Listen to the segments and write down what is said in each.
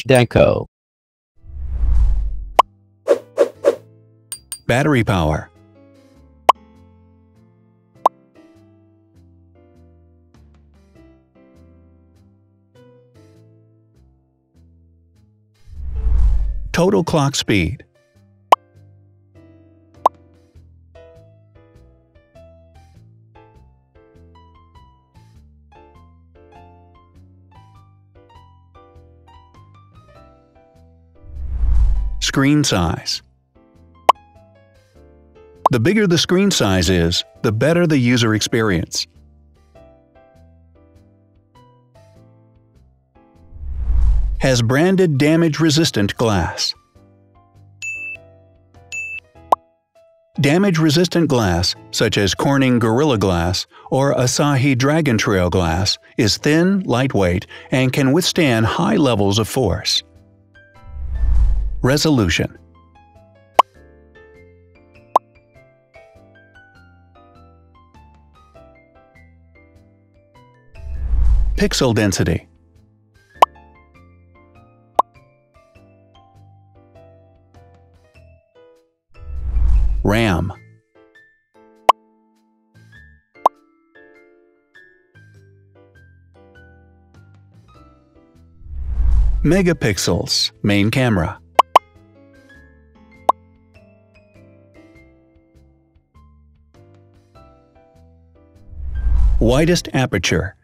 Deco. Battery power. Total clock speed. Screen size. The bigger the screen size is, the better the user experience. Has branded damage-resistant glass. Damage-resistant glass, such as Corning Gorilla Glass or Asahi Dragon Trail Glass, is thin, lightweight, and can withstand high levels of force. Resolution. Pixel density. RAM. Megapixels, main camera. Widest aperture.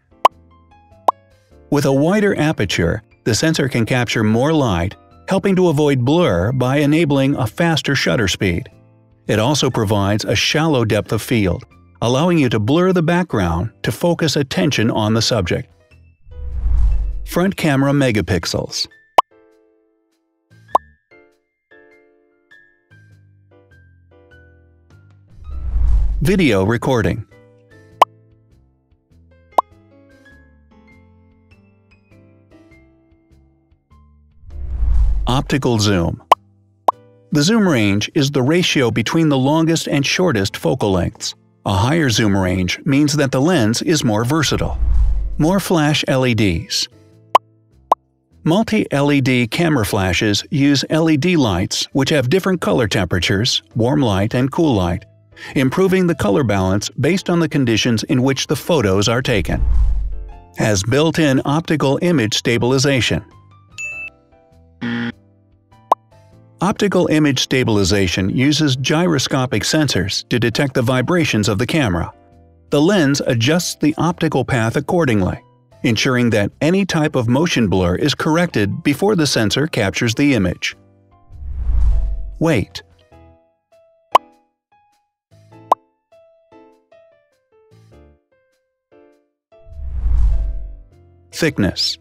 With a wider aperture, the sensor can capture more light, helping to avoid blur by enabling a faster shutter speed. It also provides a shallow depth of field, allowing you to blur the background to focus attention on the subject. Front camera megapixels. Video recording. Optical zoom. The zoom range is the ratio between the longest and shortest focal lengths. A higher zoom range means that the lens is more versatile. More flash LEDs. Multi-LED camera flashes use LED lights which have different color temperatures, warm light and cool light, improving the color balance based on the conditions in which the photos are taken. Has built-in optical image stabilization. Optical image stabilization uses gyroscopic sensors to detect the vibrations of the camera. The lens adjusts the optical path accordingly, ensuring that any type of motion blur is corrected before the sensor captures the image. Weight. Thickness.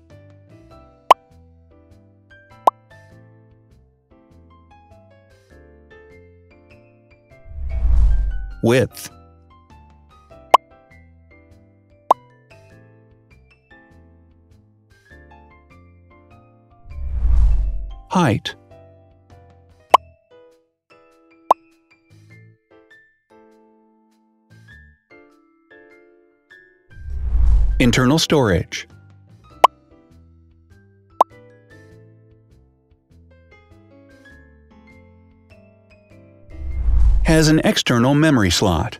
Width. Height. Internal storage. Has an external memory slot.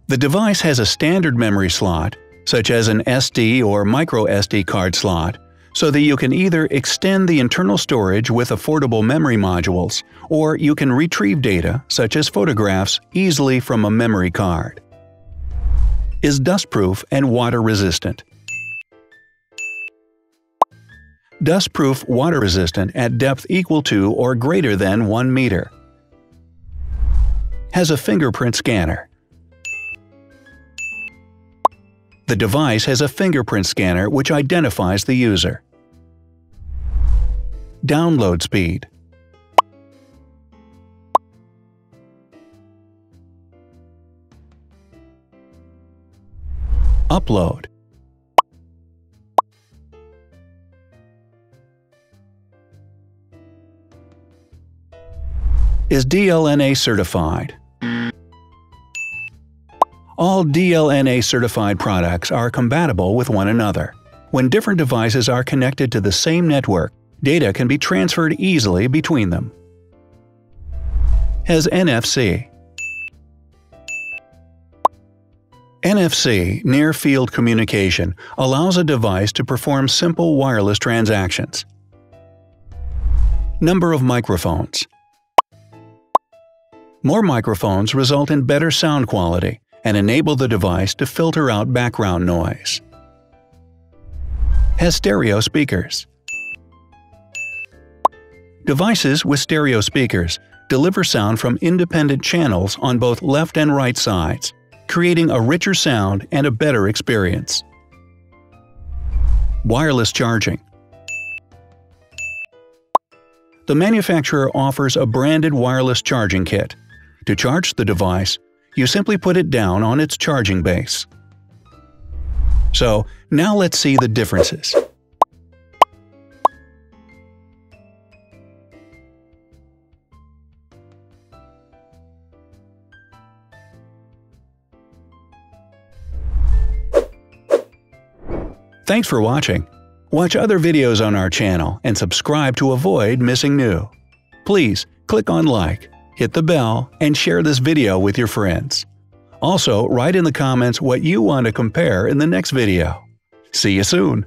The device has a standard memory slot, such as an SD or micro SD card slot, so that you can either extend the internal storage with affordable memory modules, or you can retrieve data, such as photographs, easily from a memory card. Is dustproof and water-resistant. Dustproof water-resistant at depth equal to or greater than 1 meter. Has a fingerprint scanner. The device has a fingerprint scanner which identifies the user. Download speed. Upload. Is DLNA certified. All DLNA certified products are compatible with one another. When different devices are connected to the same network, data can be transferred easily between them. Has NFC. NFC, near-field communication, allows a device to perform simple wireless transactions. Number of microphones. More microphones result in better sound quality and enable the device to filter out background noise. Has stereo speakers. Devices with stereo speakers deliver sound from independent channels on both left and right sides, creating a richer sound and a better experience. Wireless charging. The manufacturer offers a branded wireless charging kit. To charge the device, you simply put it down on its charging base. So, now let's see the differences. Thanks for watching. Watch other videos on our channel and subscribe to avoid missing new. Please click on like, hit the bell, and share this video with your friends. Also, write in the comments what you want to compare in the next video. See you soon!